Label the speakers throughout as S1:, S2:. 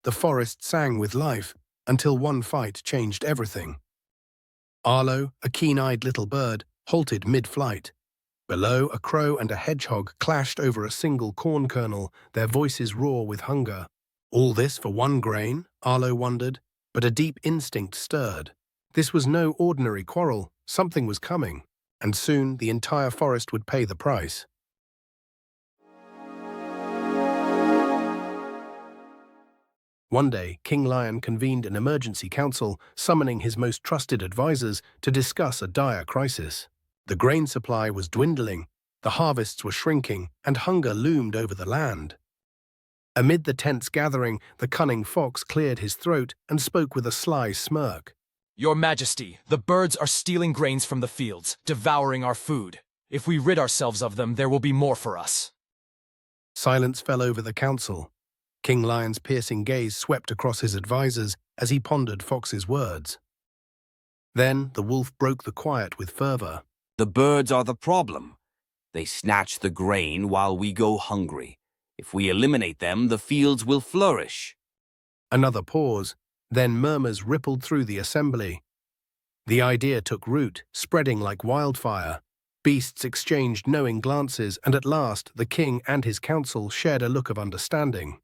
S1: the forest sang with life, until one fight changed everything. Arlo, a keen-eyed little bird, halted mid-flight. Below, a crow and a hedgehog clashed over a single corn kernel, their voices raw with hunger. All this for one grain, Arlo wondered, but a deep instinct stirred. This was no ordinary quarrel, something was coming, and soon the entire forest would pay the price. One day, King Lion convened an emergency council, summoning his most trusted advisors to discuss a dire crisis. The grain supply was dwindling, the harvests were shrinking, and hunger loomed over the land. Amid the tense gathering, the cunning fox cleared his throat and spoke with a sly smirk.
S2: Your Majesty, the birds are stealing grains from the fields, devouring our food. If we rid ourselves of them, there will be more for us.
S1: Silence fell over the council. King Lion's piercing gaze swept across his advisors as he pondered Fox's words. Then the wolf broke the quiet with fervor.
S3: The birds are the problem. They snatch the grain while we go hungry. If we eliminate them, the fields will flourish.
S1: Another pause, then murmurs rippled through the assembly. The idea took root, spreading like wildfire. Beasts exchanged knowing glances, and at last the king and his council shared a look of understanding.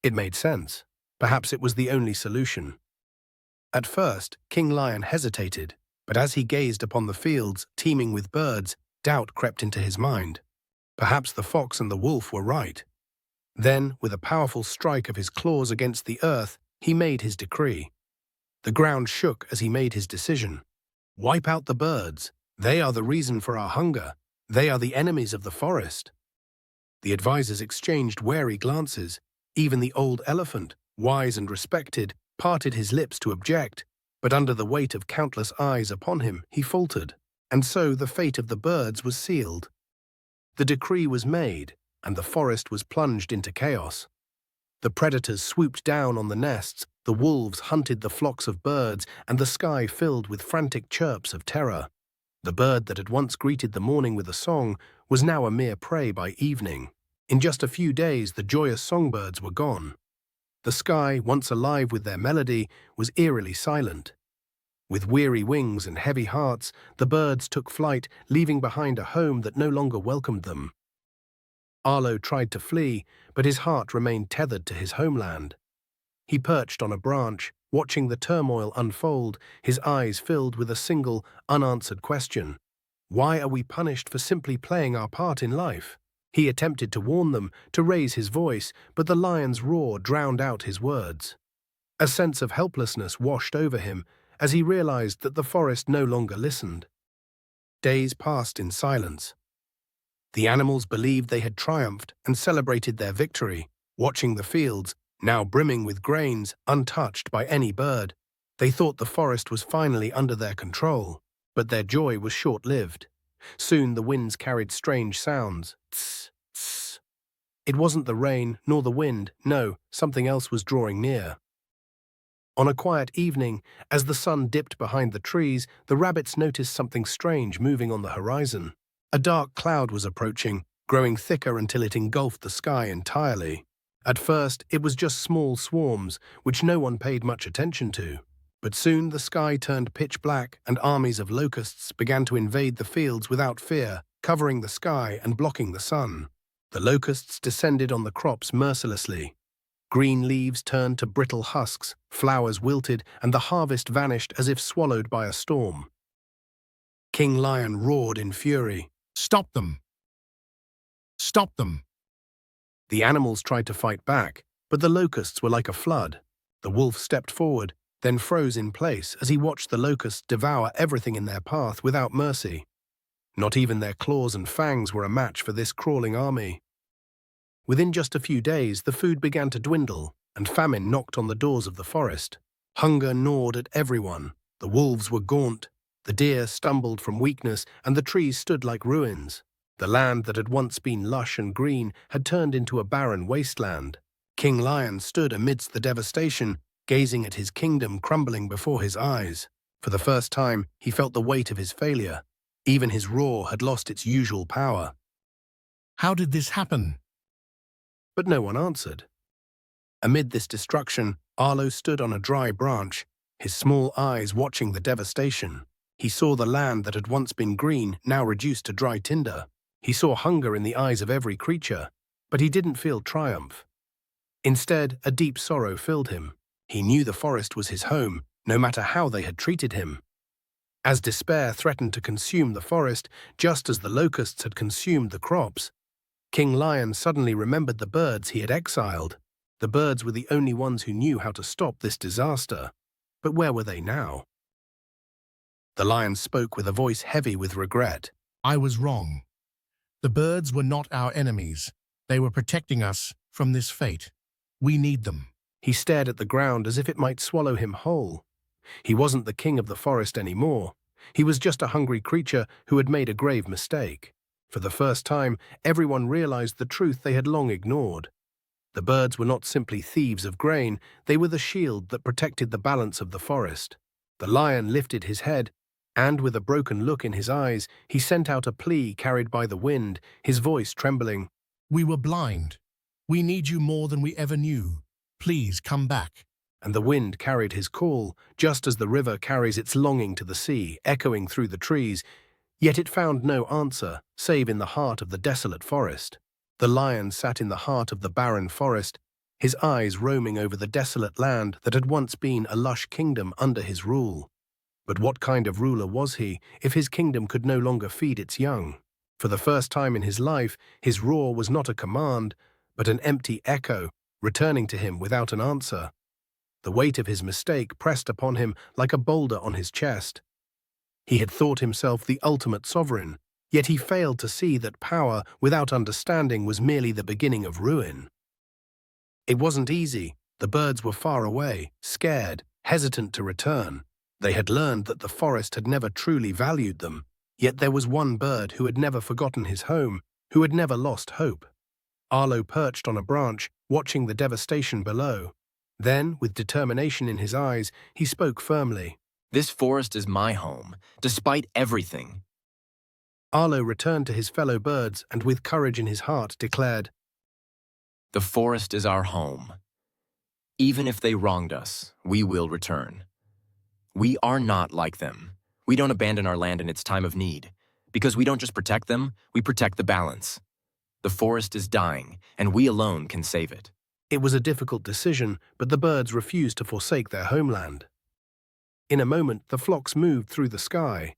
S1: It made sense. Perhaps it was the only solution. At first, King Lion hesitated, but as he gazed upon the fields teeming with birds, doubt crept into his mind. Perhaps the fox and the wolf were right. Then, with a powerful strike of his claws against the earth, he made his decree. The ground shook as he made his decision. Wipe out the birds. They are the reason for our hunger. They are the enemies of the forest. The advisors exchanged wary glances. Even the old elephant, wise and respected, parted his lips to object, but under the weight of countless eyes upon him, he faltered, and so the fate of the birds was sealed. The decree was made, and the forest was plunged into chaos. The predators swooped down on the nests, the wolves hunted the flocks of birds, and the sky filled with frantic chirps of terror. The bird that had once greeted the morning with a song was now a mere prey by evening. In just a few days, the joyous songbirds were gone. The sky, once alive with their melody, was eerily silent. With weary wings and heavy hearts, the birds took flight, leaving behind a home that no longer welcomed them. Arlo tried to flee, but his heart remained tethered to his homeland. He perched on a branch, watching the turmoil unfold, his eyes filled with a single, unanswered question. Why are we punished for simply playing our part in life? He attempted to warn them, to raise his voice, but the lion's roar drowned out his words. A sense of helplessness washed over him as he realized that the forest no longer listened. Days passed in silence. The animals believed they had triumphed and celebrated their victory, watching the fields, now brimming with grains, untouched by any bird. They thought the forest was finally under their control, but their joy was short-lived. Soon the winds carried strange sounds. Tss, tss. It wasn't the rain nor the wind, no, something else was drawing near. On a quiet evening, as the sun dipped behind the trees, the rabbits noticed something strange moving on the horizon. A dark cloud was approaching, growing thicker until it engulfed the sky entirely. At first, it was just small swarms, which no one paid much attention to. But soon the sky turned pitch black and armies of locusts began to invade the fields without fear, covering the sky and blocking the sun. The locusts descended on the crops mercilessly. Green leaves turned to brittle husks, flowers wilted, and the harvest vanished as if swallowed by a storm. King Lion roared in fury.
S4: Stop them! Stop them!
S1: The animals tried to fight back, but the locusts were like a flood. The wolf stepped forward, then froze in place as he watched the locusts devour everything in their path without mercy. Not even their claws and fangs were a match for this crawling army. Within just a few days, the food began to dwindle, and famine knocked on the doors of the forest. Hunger gnawed at everyone. The wolves were gaunt, the deer stumbled from weakness, and the trees stood like ruins. The land that had once been lush and green had turned into a barren wasteland. King Lion stood amidst the devastation, gazing at his kingdom crumbling before his eyes. For the first time, he felt the weight of his failure. Even his roar had lost its usual power.
S4: How did this happen?
S1: But no one answered. Amid this destruction, Arlo stood on a dry branch, his small eyes watching the devastation. He saw the land that had once been green now reduced to dry tinder. He saw hunger in the eyes of every creature, but he didn't feel triumph. Instead, a deep sorrow filled him. He knew the forest was his home, no matter how they had treated him. As despair threatened to consume the forest, just as the locusts had consumed the crops, King Lion suddenly remembered the birds he had exiled. The birds were the only ones who knew how to stop this disaster. But where were they now? The lion spoke with a voice heavy with regret.
S4: I was wrong. The birds were not our enemies. They were protecting us from this fate. We need them.
S1: He stared at the ground as if it might swallow him whole. He wasn't the king of the forest anymore. He was just a hungry creature who had made a grave mistake. For the first time, everyone realized the truth they had long ignored. The birds were not simply thieves of grain, they were the shield that protected the balance of the forest. The lion lifted his head, and with a broken look in his eyes, he sent out a plea carried by the wind, his voice trembling.
S4: We were blind. We need you more than we ever knew. Please come back.
S1: And the wind carried his call, just as the river carries its longing to the sea, echoing through the trees, yet it found no answer, save in the heart of the desolate forest. The lion sat in the heart of the barren forest, his eyes roaming over the desolate land that had once been a lush kingdom under his rule. But what kind of ruler was he if his kingdom could no longer feed its young? For the first time in his life, his roar was not a command, but an empty echo, returning to him without an answer. The weight of his mistake pressed upon him like a boulder on his chest. He had thought himself the ultimate sovereign, yet he failed to see that power without understanding was merely the beginning of ruin. It wasn't easy. The birds were far away, scared, hesitant to return. They had learned that the forest had never truly valued them, yet there was one bird who had never forgotten his home, who had never lost hope. Arlo perched on a branch, watching the devastation below. Then, with determination in his eyes, he spoke firmly.
S5: This forest is my home, despite everything.
S1: Arlo returned to his fellow birds and with courage in his heart declared,
S5: The forest is our home. Even if they wronged us, we will return. We are not like them. We don't abandon our land in its time of need. Because we don't just protect them, we protect the balance. The forest is dying, and we alone can save it.
S1: It was a difficult decision, but the birds refused to forsake their homeland. In a moment, the flocks moved through the sky.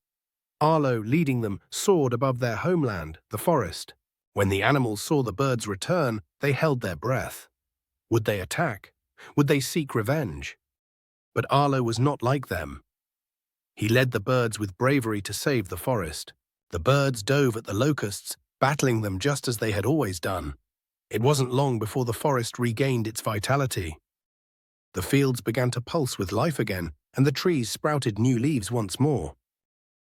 S1: Arlo, leading them, soared above their homeland, the forest. When the animals saw the birds return, they held their breath. Would they attack? Would they seek revenge? But Arlo was not like them. He led the birds with bravery to save the forest. The birds dove at the locusts, battling them just as they had always done. It wasn't long before the forest regained its vitality. The fields began to pulse with life again, and the trees sprouted new leaves once more.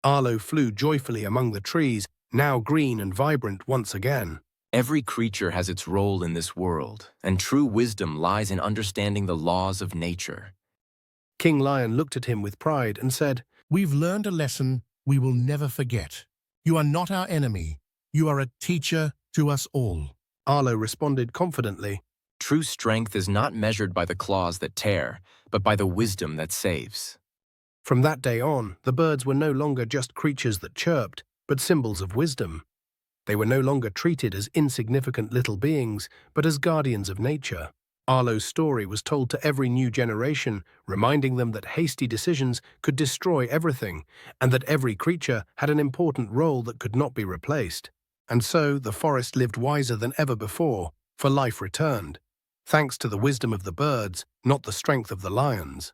S1: Arlo flew joyfully among the trees, now green and vibrant once again.
S5: Every creature has its role in this world, and true wisdom lies in understanding the laws of nature.
S1: King Lion looked at him with pride and said,
S4: We've learned a lesson we will never forget. You are not our enemy. You are a teacher to us all.
S1: Arlo responded confidently.
S5: True strength is not measured by the claws that tear, but by the wisdom that saves.
S1: From that day on, the birds were no longer just creatures that chirped, but symbols of wisdom. They were no longer treated as insignificant little beings, but as guardians of nature. Arlo's story was told to every new generation, reminding them that hasty decisions could destroy everything, and that every creature had an important role that could not be replaced. And so the forest lived wiser than ever before, for life returned, thanks to the wisdom of the birds, not the strength of the lions.